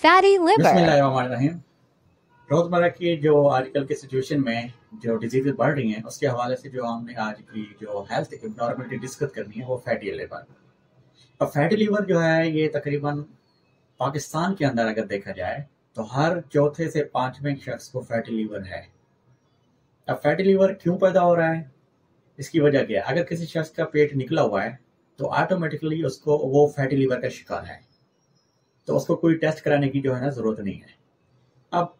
Fatty liver. बिस्मिल्लाहिर्रहमानिर्रहीम। रोजमर्रा की जो आजकल की सिचुएशन में जो डिजीजेज बढ़ रही हैं उसके हवाले से जो हमने आज की जो हेल्थ इन्वायरमेंट डिस्कस करनी है वो फैटी लिवर। अब फैटी लिवर जो है ये तकरीबन पाकिस्तान के अंदर अगर देखा जाए तो हर चौथे से पांचवें शख्स को फैटी लिवर है। अब फैटी लिवर क्यों पैदा हो रहा है, इसकी वजह क्या है? अगर किसी शख्स का पेट निकला हुआ है तो ऑटोमेटिकली उसको वो फैटी लिवर का शिकार है, तो उसको कोई टेस्ट कराने की जो है ना जरूरत नहीं है। अब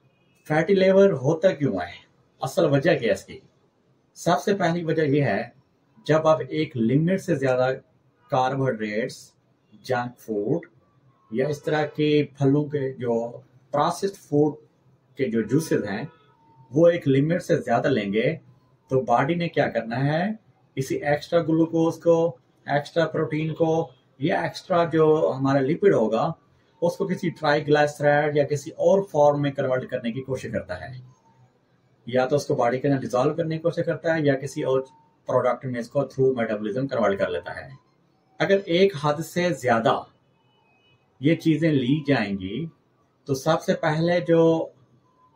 फैटी लिवर होता क्यों है, असल वजह क्या है इसकी? सबसे पहली वजह यह है, जब आप एक लिमिट से ज्यादा कार्बोहाइड्रेट्स, जंक फूड या इस तरह के फलों के जो प्रोसेस्ड फूड के जो जूसेस हैं वो एक लिमिट से ज्यादा लेंगे तो बॉडी ने क्या करना है, इसी एक्स्ट्रा ग्लूकोज को, एक्स्ट्रा प्रोटीन को या एक्स्ट्रा जो हमारा लिपिड होगा उसको किसी ट्राइग्लिसराइड या किसी और फॉर्म में कन्वर्ट करने की कोशिश करता है। या तो उसको बॉडी के अंदर डिजोल्व करने की कोशिश करता है या किसी और प्रोडक्ट में इसको थ्रू मेटाबॉलिज्म कन्वर्ट कर लेता है। अगर एक हद से ज्यादा ये चीजें ली जाएंगी तो सबसे पहले जो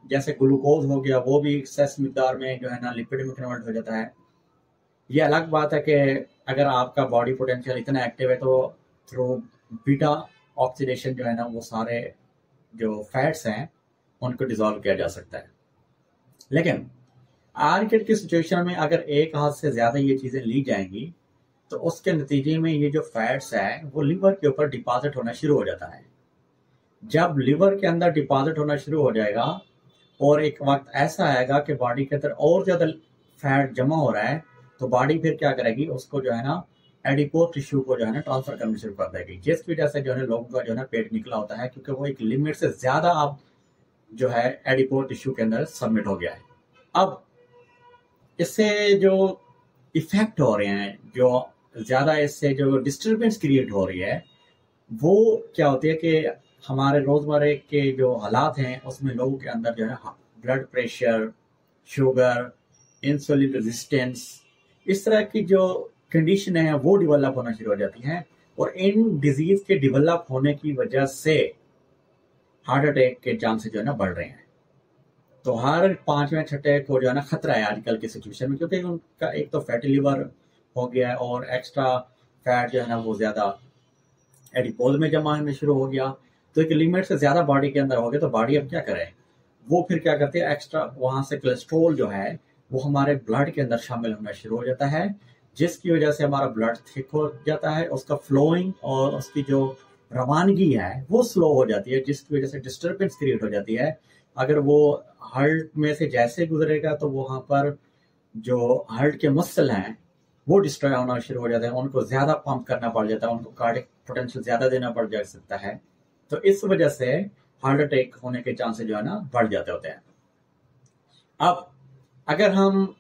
जैसे ग्लूकोज हो गया वो भी एक्सेस मिकदार में जो है ना लिपिड में कन्वर्ट हो जाता है। ये अलग बात है कि अगर आपका बॉडी पोटेंशियल इतना एक्टिव है तो थ्रू बीटा ऑक्सीडेशन जो है ना वो सारे जो फैट्स हैं उनको डिजोल्व किया जा सकता है। लेकिन आज की सिचुएशन में अगर एक हाथ से ज्यादा ये चीजें ली जाएंगी तो उसके नतीजे में ये जो फैट्स है वो लिवर के ऊपर डिपॉजिट होना शुरू हो जाता है। जब लिवर के अंदर डिपॉजिट होना शुरू हो जाएगा और एक वक्त ऐसा आएगा कि बॉडी के अंदर और ज्यादा फैट जमा हो रहा है तो बॉडी फिर क्या करेगी, उसको जो है ना एडिपोज टिश्यू को जो है ना ट्रांसफर करना शुरू कर देगी, जिसकी वजह से जो है लोगों का जो है ना पेट निकला होता है, क्योंकि वो एक लिमिट से ज्यादा अब जो है एडिपोज टिश्यू के अंदर सबमिट हो गया है। अब इससे जो इफेक्ट हो रहे हैं, जो ज्यादा इससे जो डिस्टर्बेंस क्रिएट हो रही है वो क्या होती है कि हमारे रोजमर्रा के जो हालात हैं उसमें लोगों के अंदर जो है blood pressure, sugar, insulin resistance, इस तरह की जो कंडीशन है वो डेवलप होना शुरू हो जाती हैं और इन डिजीज के डेवलप होने की वजह से हार्ट अटैक के चांसेस जो है ना बढ़ रहे हैं। तो हर पांचवें छठे को जो है ना खतरा है आजकल की सिचुएशन में, क्योंकि उनका एक तो फैटी लिवर हो गया है और एक्स्ट्रा फैट जो है ना वो ज्यादा एडिपोज में जमा होने शुरू हो गया। तो एक लिमिट से ज्यादा बॉडी के अंदर हो गया तो बॉडी अब क्या करे, वो फिर क्या करती है, एक्स्ट्रा वहां से कोलेस्ट्रोल जो है वो हमारे ब्लड के अंदर शामिल होना शुरू हो जाता है, जिसकी वजह से हमारा ब्लड थिक हो जाता है, उसका फ्लोइंग और उसकी जो रवानगी है वो स्लो हो जाती है, जिसकी वजह से डिस्टर्बेंस क्रिएट हो जाती है। अगर वो हार्ट में से जैसे गुजरेगा तो वहां पर जो हार्ट के मसल हैं वो डिस्ट्रॉय होना शुरू हो जाता है, उनको ज्यादा पंप करना पड़ जाता है, उनको कार्डियक पोटेंशियल ज्यादा देना पड़ जा सकता है। तो इस वजह से हार्ट अटैक होने के चांसेस जो है ना बढ़ जाते होते हैं। अब अगर हम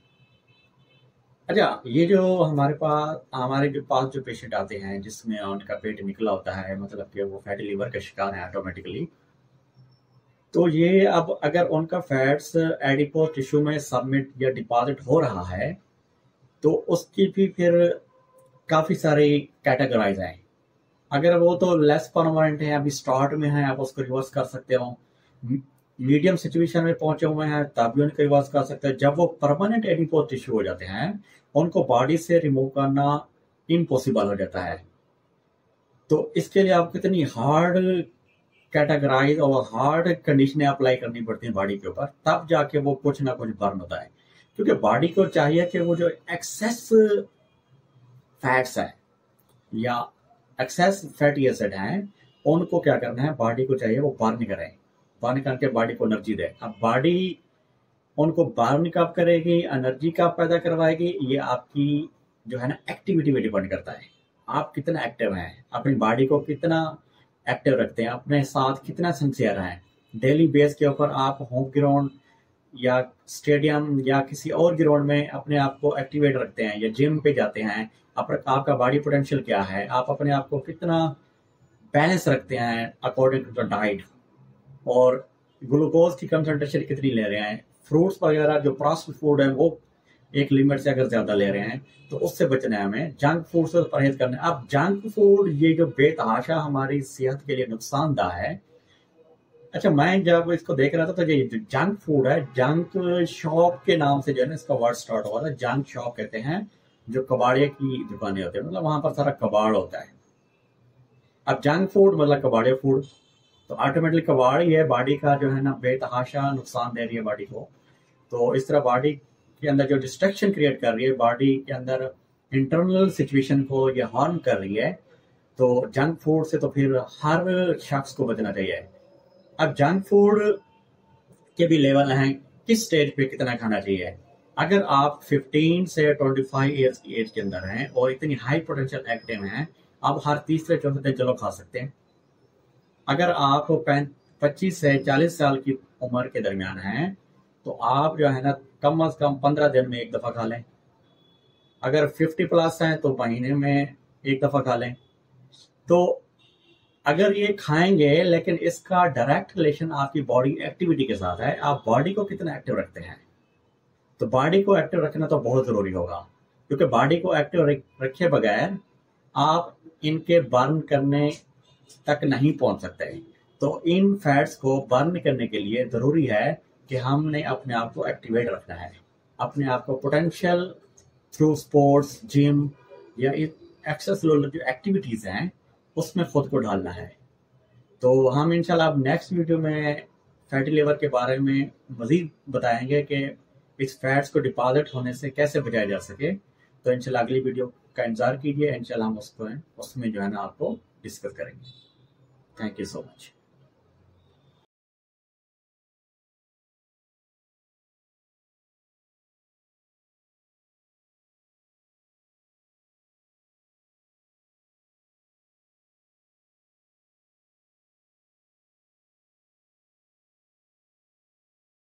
अच्छा, ये जो हमारे जो पास जो पेशेंट आते हैं जिसमें उनका पेट निकला होता है, मतलब कि वो फैटी लिवर का शिकार है ऑटोमेटिकली, तो ये अब अगर उनका फैट्स एडिपोज टिश्यू में सबमिट या डिपॉजिट हो रहा है तो उसकी भी फिर काफी सारी कैटेगराइज हैं। अगर वो तो लेस परमानेंट है, अभी स्टार्ट में है, आप उसको रिवर्स कर सकते हो। मीडियम सिचुएशन में पहुंचे हुए हैं तब भी उनको रिवर्स कर सकते हैं। जब वो परमानेंट एडिपोज टिश्यू हो जाते हैं उनको बॉडी से रिमूव करना इम्पॉसिबल हो जाता है। तो इसके लिए आपको इतनी हार्ड कैटेगराइज और हार्ड कंडीशनें अप्लाई करनी पड़ती हैं बॉडी के ऊपर, तब जाके वो कुछ ना कुछ बर्न होता है। क्योंकि बॉडी को चाहिए कि वो जो एक्सेस फैट्स है या एक्सेस फैटी एसिड हैं उनको क्या करना है, बॉडी को चाहिए वो बर्न करें, बर्न करके बॉडी को एनर्जी दे। अब बॉडी उनको बर्न कब करेगी, एनर्जी कब पैदा करवाएगी, ये आपकी जो है ना एक्टिविटी पे डिपेंड करता है। आप कितना एक्टिव हैं, अपनी बॉडी को कितना एक्टिव रखते हैं, अपने साथ कितना सिंसियर हैं। डेली बेस के ऊपर आप होम ग्राउंड या स्टेडियम या किसी और ग्राउंड में अपने आप को एक्टिवेट रखते हैं या जिम पे जाते हैं, आपका बॉडी पोटेंशियल क्या है, आप अपने आप को कितना बैलेंस रखते हैं अकॉर्डिंग टू द डाइट, और ग्लूकोज की कंसंट्रेशन कितनी ले रहे हैं। फ्रूट्स वगैरह जो प्रोसेस्ड फूड है वो एक लिमिट से अगर ज्यादा ले रहे हैं तो उससे बचना है हमें, जंक फूड से परहेज करना है। अब जंक फूड ये जो बेतहाशा हमारी सेहत के लिए नुकसानदायक है, अच्छा, मैं जब इसको देख रहा था तो ये जो जंक फूड है, जंक शॉप के नाम से जो है ना इसका वर्ड स्टार्ट हुआ था। जंक शॉप कहते हैं जो कबाड़िया की दुकानें होती है, मतलब वहां पर सारा कबाड़ होता है। अब जंक फूड मतलब कबाड़िया फूड, तो ऑटोमेटिकली कबाड़ ही है, बॉडी का जो है ना बेतहाशा नुकसान दे रही है बॉडी को। तो इस तरह बॉडी के अंदर जो डिस्ट्रक्शन क्रिएट कर रही है, बॉडी के अंदर इंटरनल सिचुएशन को ये हार्म कर रही है। तो जंक फूड से तो फिर हर शख्स को बचना चाहिए। अब जंक फूड के भी लेवल हैं, किस स्टेज पे कितना खाना चाहिए। अगर आप 15 से 25 ईयर्स की एज के अंदर हैं और इतनी हाई पोटेंशियल एक्टिव हैं, आप हर तीसरे चौथे दिन चलो खा सकते हैं। अगर आप 25 से 40 साल की उम्र के दरमियान हैं तो आप जो है ना कम से कम 15 दिन में एक दफा खा लें। अगर 50 प्लस हैं तो महीने में एक दफा खा लें। तो अगर ये खाएंगे, लेकिन इसका डायरेक्ट रिलेशन आपकी बॉडी एक्टिविटी के साथ है, आप बॉडी को कितना एक्टिव रखते हैं। तो बॉडी को एक्टिव रखना तो बहुत जरूरी होगा, क्योंकि बॉडी को एक्टिव रखे बगैर आप इनके बर्न करने तक नहीं पहुंच सकते। तो इन फैट्स को बर्न करने के लिए जरूरी है कि हमने अपने आप को एक्टिवेट रखना है, अपने आप को पोटेंशियल थ्रू स्पोर्ट्स, जिम या एक्सरसाइज जो एक्टिविटीज हैं उसमें खुद को ढालना है। तो हम इंशाल्लाह अब नेक्स्ट वीडियो में फैटी लिवर के बारे में मजीद बताएंगे कि इस फैट्स को डिपॉजिट होने से कैसे बचाया जा सके। तो इंशाल्लाह अगली वीडियो का इंतजार कीजिए, इंशाल्लाह हम उसमें जो है ना आपको डिस्कस करेंगे। Thank you so much.